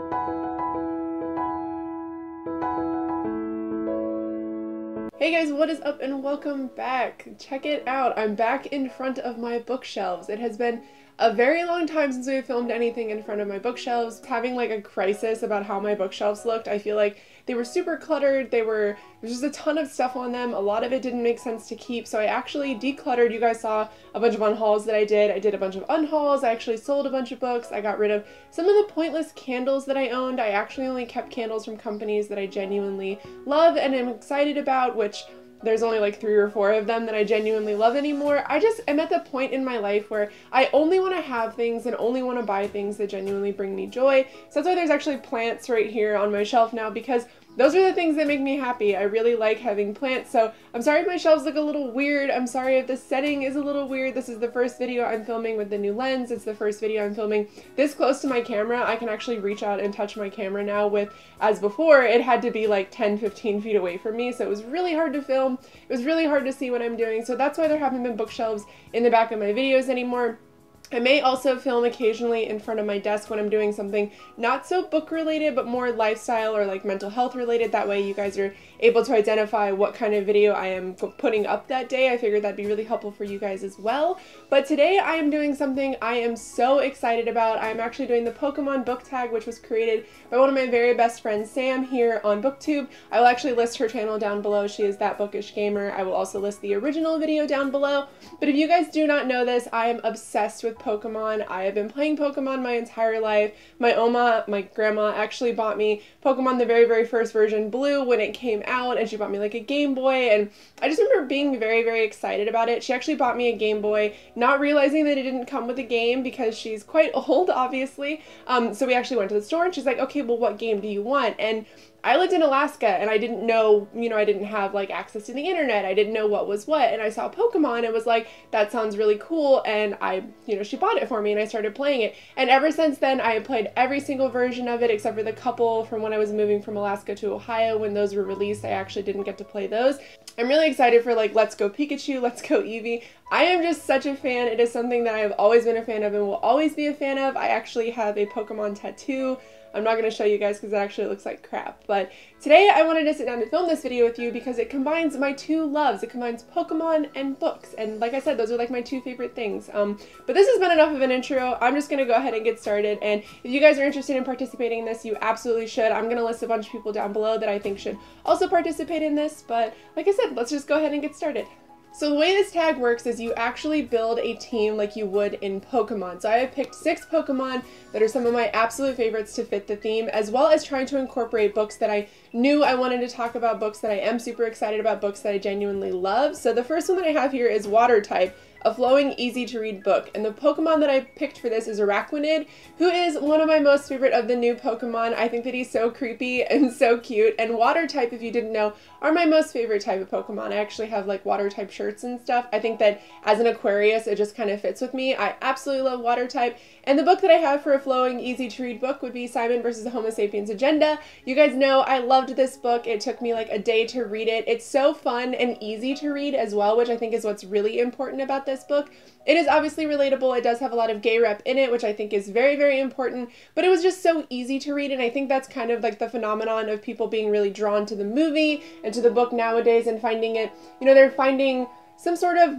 Hey guys, what is up and welcome back. Check it out. I'm back in front of my bookshelves. It has been a very long time since we've filmed anything in front of my bookshelves. Having like a crisis about how my bookshelves looked. I feel like they were super cluttered. There's just a ton of stuff on them. A lot of it didn't make sense to keep, so I actually decluttered. You guys saw a bunch of unhauls that I did. I did a bunch of unhauls. I actually sold a bunch of books. I got rid of some of the pointless candles that I owned. I actually only kept candles from companies that I genuinely love and am excited about, which there's only like 3 or 4 of them that I genuinely love anymore. I just am at the point in my life where I only want to have things and only want to buy things that genuinely bring me joy. So that's why there's actually plants right here on my shelf now, because those are the things that make me happy. I really like having plants, so I'm sorry if my shelves look a little weird. I'm sorry if the setting is a little weird. This is the first video I'm filming with the new lens. It's the first video I'm filming this close to my camera. I can actually reach out and touch my camera now, with, as before, it had to be like 10-15 feet away from me, so it was really hard to film. It was really hard to see what I'm doing, so that's why there haven't been bookshelves in the back of my videos anymore. I may also film occasionally in front of my desk when I'm doing something not so book related, but more lifestyle or like mental health related. That way you guys are able to identify what kind of video I am putting up that day. I figured that'd be really helpful for you guys as well. But today I am doing something I am so excited about. I'm actually doing the Pokemon book tag, which was created by one of my very best friends, Sam, here on BookTube. I will actually list her channel down below. She is That Bookish Gamer. I will also list the original video down below. But if you guys do not know this, I am obsessed with Pokemon. I have been playing Pokemon my entire life. My Oma, my grandma, actually bought me Pokemon the very, very first version, Blue, when it came out, and she bought me like a Game Boy, and I just remember being very, very excited about it. She actually bought me a Game Boy, not realizing that it didn't come with a game because she's quite old, obviously. So we actually went to the store and she's like, okay, well, what game do you want? And I lived in Alaska and I didn't know, I didn't have like access to the internet. I didn't know what was what, and I saw Pokemon and was like, that sounds really cool, and she bought it for me and I started playing it. And ever since then I have played every single version of it except for the couple from when I was moving from Alaska to Ohio. When those were released, I actually didn't get to play those. I'm really excited for like Let's Go Pikachu, Let's Go Eevee. I am just such a fan. It is something that I have always been a fan of and will always be a fan of. I actually have a Pokemon tattoo. I'm not going to show you guys because it actually looks like crap, but today I wanted to sit down and film this video with you because it combines my 2 loves. It combines Pokemon and books, and like I said, those are like my 2 favorite things. But this has been enough of an intro. I'm just going to go ahead and get started, and if you guys are interested in participating in this, you absolutely should. I'm going to list a bunch of people down below that I think should also participate in this, but like I said, let's just go ahead and get started. So the way this tag works is you actually build a team like you would in Pokemon. So I have picked 6 Pokemon that are some of my absolute favorites to fit the theme, as well as trying to incorporate books that I knew I wanted to talk about, books that I am super excited about, books that I genuinely love. So the first one that I have here is Water type, a flowing, easy-to-read book. And the Pokemon that I picked for this is Araquanid, who is one of my most favorite of the new Pokemon. I think that he's so creepy and so cute. And Water type, if you didn't know, are my most favorite type of Pokemon. I actually have like Water type shirts and stuff. I think that as an Aquarius, it just kind of fits with me. I absolutely love Water type. And the book that I have for a flowing, easy-to-read book would be Simon versus the Homo Sapiens Agenda. You guys know I loved this book. It took me like a day to read it. It's so fun and easy to read as well, which I think is what's really important about this book. It is obviously relatable. It does have a lot of gay rep in it, which I think is very, very important, but it was just so easy to read, and I think that's kind of like the phenomenon of people being really drawn to the movie and to the book nowadays and finding it, they're finding some sort of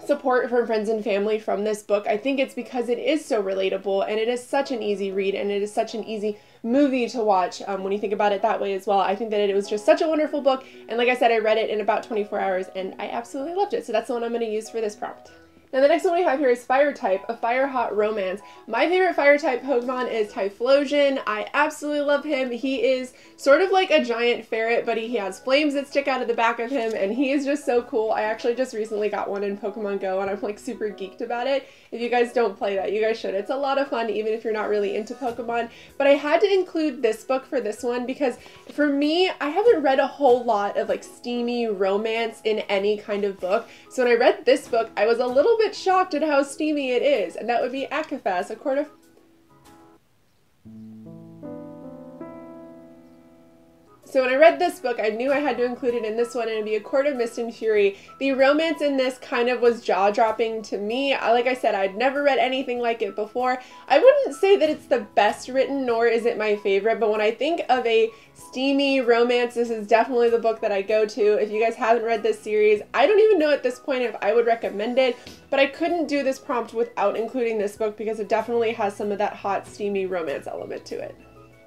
support from friends and family from this book. I think it's because it is so relatable and it is such an easy read and it is such an easy movie to watch when you think about it that way as well. I think that it was just such a wonderful book, and like I said, I read it in about 24 hours and I absolutely loved it. So that's the one I'm going to use for this prompt. Now the next one we have here is Fire type, a fire-hot romance. My favorite fire-type Pokemon is Typhlosion. I absolutely love him. He is sort of like a giant ferret, but he has flames that stick out of the back of him, and he is just so cool. I actually just recently got one in Pokemon Go, and I'm like super geeked about it. If you guys don't play that, you guys should. It's a lot of fun, even if you're not really into Pokemon. But I had to include this book for this one because for me, I haven't read a whole lot of like steamy romance in any kind of book. So when I read this book, I was a little bit shocked at how steamy it is, and that would be Akafas, a court of So when I read this book, I knew I had to include it in this one, and it'd be A Court of Mist and Fury. The romance in this kind of was jaw-dropping to me. Like I said, I'd never read anything like it before. I wouldn't say that it's the best written, nor is it my favorite, but when I think of a steamy romance, this is definitely the book that I go to. If you guys haven't read this series, I don't even know at this point if I would recommend it, but I couldn't do this prompt without including this book because it definitely has some of that hot, steamy romance element to it.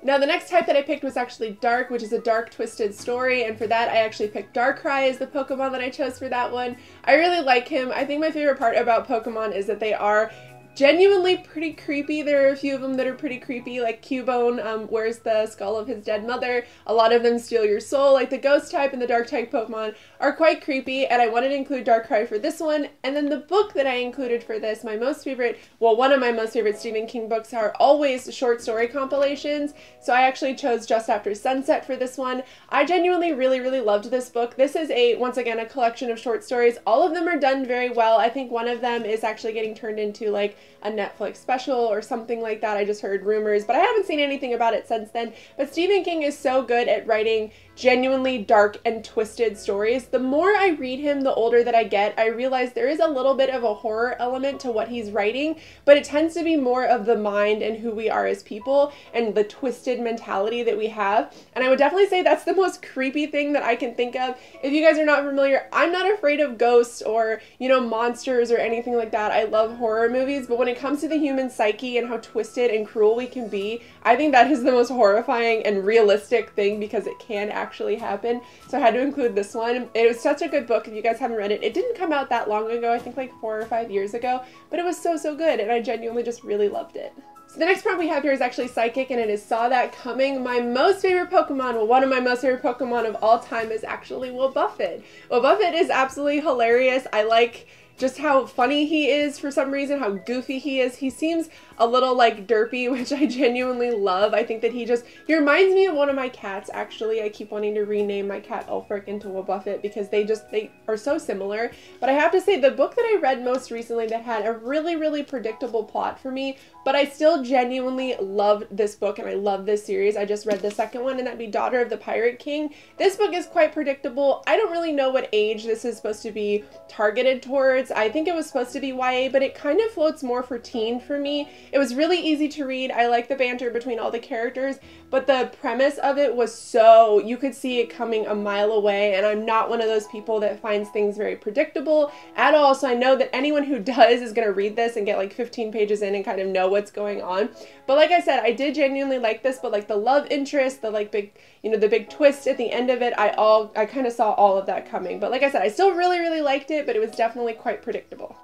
Now the next type that I picked was actually dark, which is a dark twisted story, and for that I actually picked Darkrai as the Pokemon that I chose for that one. I really like him. I think my favorite part about Pokemon is that they are genuinely pretty creepy. There are a few of them that are pretty creepy, like Cubone wears the skull of his dead mother. A lot of them steal your soul. Like the ghost type and the dark type Pokemon are quite creepy, and I wanted to include Darkrai for this one. And then the book that I included for this, my most favorite, well, one of my most favorite Stephen King books are always short story compilations. So I actually chose Just After Sunset for this one. I genuinely really loved this book. This is once again, a collection of short stories. All of them are done very well. I think one of them is actually getting turned into like a Netflix special or something like that. I just heard rumors, but I haven't seen anything about it since then. But Stephen King is so good at writing genuinely dark and twisted stories. The more I read him, the older that I get, I realize there is a little bit of a horror element to what he's writing, but it tends to be more of the mind and who we are as people and the twisted mentality that we have. And I would definitely say that's the most creepy thing that I can think of. If you guys are not familiar, I'm not afraid of ghosts or, you know, monsters or anything like that. I love horror movies, but when it comes to the human psyche and how twisted and cruel we can be, I think that is the most horrifying and realistic thing because it can actually happen. So I had to include this one. It was such a good book. If you guys haven't read it, it didn't come out that long ago. I think like 4 or 5 years ago, but it was so good, and I genuinely just really loved it. So the next prompt we have here is actually Psychic, and it is Saw That Coming. My most favorite Pokemon, well, one of my most favorite Pokemon of all time is actually Wobbuffet. Wobbuffet is absolutely hilarious. I like just how funny he is for some reason, how goofy he is. He seems a little like derpy, which I genuinely love. I think that he reminds me of one of my cats, actually. I keep wanting to rename my cat Ulfric into Wobbuffet because they are so similar. But I have to say, the book that I read most recently that had a really predictable plot for me, but I still genuinely loved this book and I love this series. I just read the second one, and that'd be Daughter of the Pirate King. This book is quite predictable. I don't really know what age this is supposed to be targeted towards. I think it was supposed to be YA, but it kind of floats more for teen for me. It was really easy to read. I like the banter between all the characters, but the premise of it was so, you could see it coming a mile away, and I'm not one of those people that finds things very predictable at all, so I know that anyone who does is going to read this and get like 15 pages in and kind of know what's going on. But like I said, I did genuinely like this, but like the love interest, the like big, you know, the big twist at the end of it, I kind of saw all of that coming. But like I said, I still really liked it, but it was definitely quite predictable.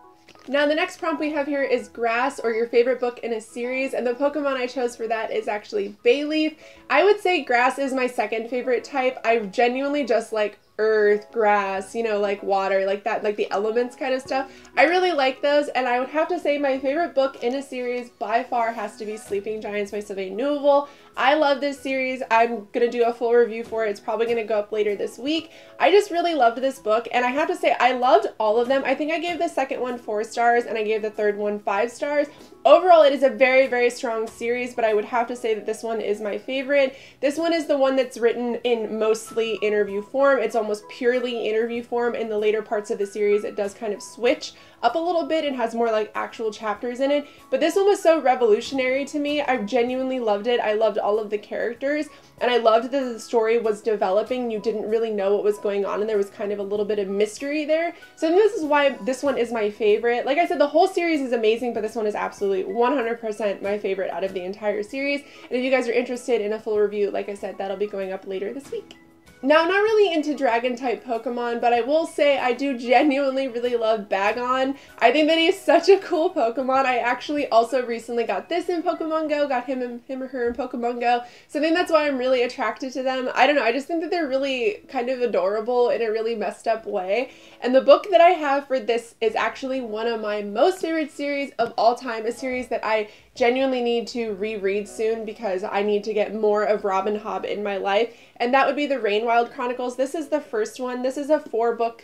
Now the next prompt we have here is Grass, or your favorite book in a series, and the Pokemon I chose for that is actually Bayleaf. I would say Grass is my second favorite type. I genuinely just like earth, grass, you know, like water, like that, like the elements kind of stuff. I really like those, and I would have to say my favorite book in a series by far has to be Sleeping Giants by Sylvain Neuvel. I love this series. I'm gonna do a full review for it. It's probably gonna go up later this week. I just really loved this book, and I have to say I loved all of them. I think I gave the second one 4 stars and I gave the third one 5 stars. Overall, it is a very strong series, but I would have to say that this one is my favorite. This one is the one that's written in mostly interview form. It's almost purely interview form. In the later parts of the series, it does kind of switch up a little bit and has more like actual chapters in it. But this one was so revolutionary to me. I genuinely loved it. I loved all of the characters, and I loved that the story was developing. You didn't really know what was going on, and there was kind of a little bit of mystery there. So I think this is why this one is my favorite. Like I said, the whole series is amazing, but this one is absolutely 100% my favorite out of the entire series. And if you guys are interested in a full review, like I said, that'll be going up later this week. Now, I'm not really into dragon-type Pokemon, but I will say I do genuinely really love Bagon. I think that he's such a cool Pokemon. I actually also recently got this in Pokemon Go, got him or her in Pokemon Go, so I think that's why I'm really attracted to them. I don't know, I just think that they're really kind of adorable in a really messed up way. And the book that I have for this is actually one of my most favorite series of all time, a series that I genuinely need to reread soon because I need to get more of Robin Hobb in my life, and that would be the Rainwild Chronicles. This is the first one. This is a 4-book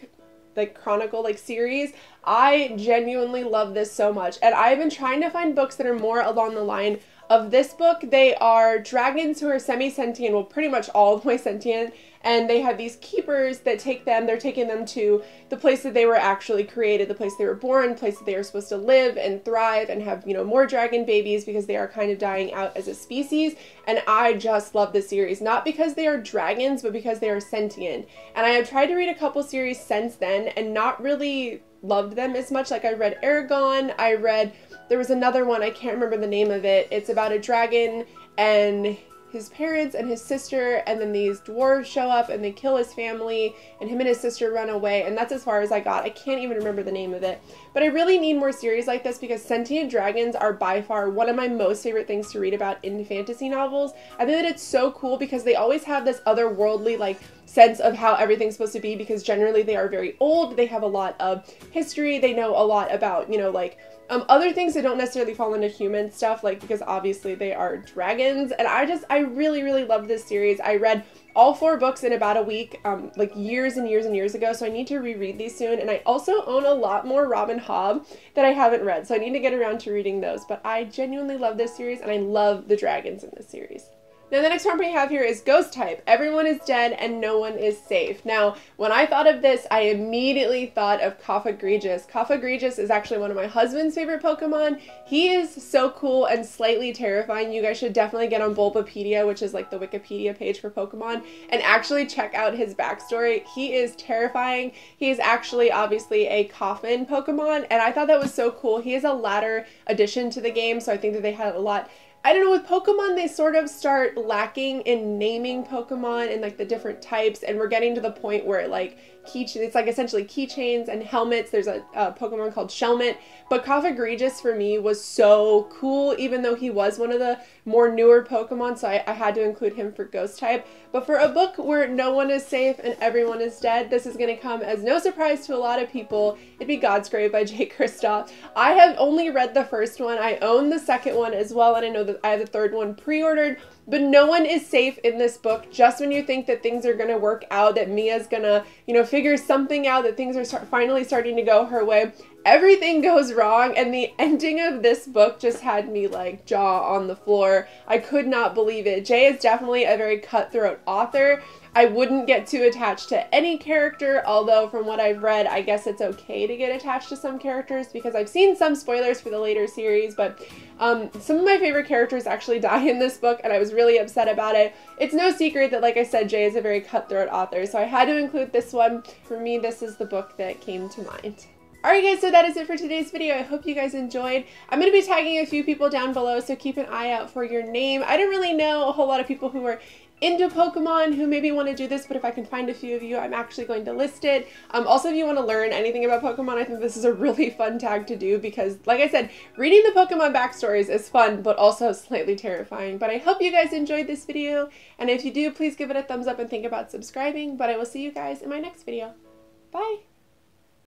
like chronicle like series. I genuinely love this so much, and I've been trying to find books that are more along the line of this book, they are dragons who are semi-sentient, well, pretty much all the way sentient, and they have these keepers that they're taking them to the place that they were actually created, the place they were born, the place that they are supposed to live and thrive and have, you know, more dragon babies because they are kind of dying out as a species. And I just love this series, not because they are dragons, but because they are sentient. And I have tried to read a couple series since then and not really loved them as much. Like I read Aragon, there was another one, I can't remember the name of it. It's about a dragon and his parents and his sister, and then these dwarves show up and they kill his family, and him and his sister run away, and that's as far as I got. I can't even remember the name of it. But I really need more series like this because sentient dragons are by far one of my most favorite things to read about in fantasy novels. I think that it's so cool because they always have this otherworldly, like, sense of how everything's supposed to be, because generally they are very old, they have a lot of history, they know a lot about, you know, like, other things that don't necessarily fall into human stuff, like, because obviously they are dragons. And I really, really love this series. I read all 4 books in about a week, like years and years and years ago, so I need to reread these soon. And I also own a lot more Robin Hobb that I haven't read, so I need to get around to reading those. But I genuinely love this series, and I love the dragons in this series. Now the next one we have here is Ghost Type. Everyone is dead and no one is safe. Now, when I thought of this, I immediately thought of Cofagrigus. Cofagrigus is actually one of my husband's favorite Pokemon. He is so cool and slightly terrifying. You guys should definitely get on Bulbapedia, which is like the Wikipedia page for Pokemon, and actually check out his backstory. He is terrifying. He is actually obviously a coffin Pokemon, and I thought that was so cool. He is a latter addition to the game, so I think that they had a lot. I don't know, with Pokemon, they sort of start lacking in naming Pokemon and like the different types, and we're getting to the point where like it's like essentially keychains and helmets. There's a Pokemon called Shelmet, but Cofagrigus for me was so cool, even though he was one of the more newer Pokemon, so I had to include him for Ghost Type. But for a book where no one is safe and everyone is dead, this is going to come as no surprise to a lot of people. It'd be Godsgrave by Jay Kristoff. I have only read the first one. I own the second one as well, and I know that I have the third one pre-ordered. But no one is safe in this book. Just when you think that things are going to work out, that Mia's going to, you know, figure something out, that things are finally starting to go her way, everything goes wrong. And the ending of this book just had me like jaw on the floor. I could not believe it. Jay is definitely a very cutthroat author. I wouldn't get too attached to any character, although from what I've read, I guess it's okay to get attached to some characters because I've seen some spoilers for the later series, but some of my favorite characters actually die in this book, and I was really upset about it. It's no secret that, like I said, Jay is a very cutthroat author, so I had to include this one. For me, this is the book that came to mind. Alright guys, so that is it for today's video. I hope you guys enjoyed. I'm going to be tagging a few people down below, so keep an eye out for your name. I don't really know a whole lot of people who are into Pokemon who maybe want to do this, but if I can find a few of you, I'm actually going to list it. Also, if you want to learn anything about Pokemon, I think this is a really fun tag to do because, like I said, reading the Pokemon backstories is fun, but also slightly terrifying. But I hope you guys enjoyed this video, and if you do, please give it a thumbs up and think about subscribing, but I will see you guys in my next video. Bye!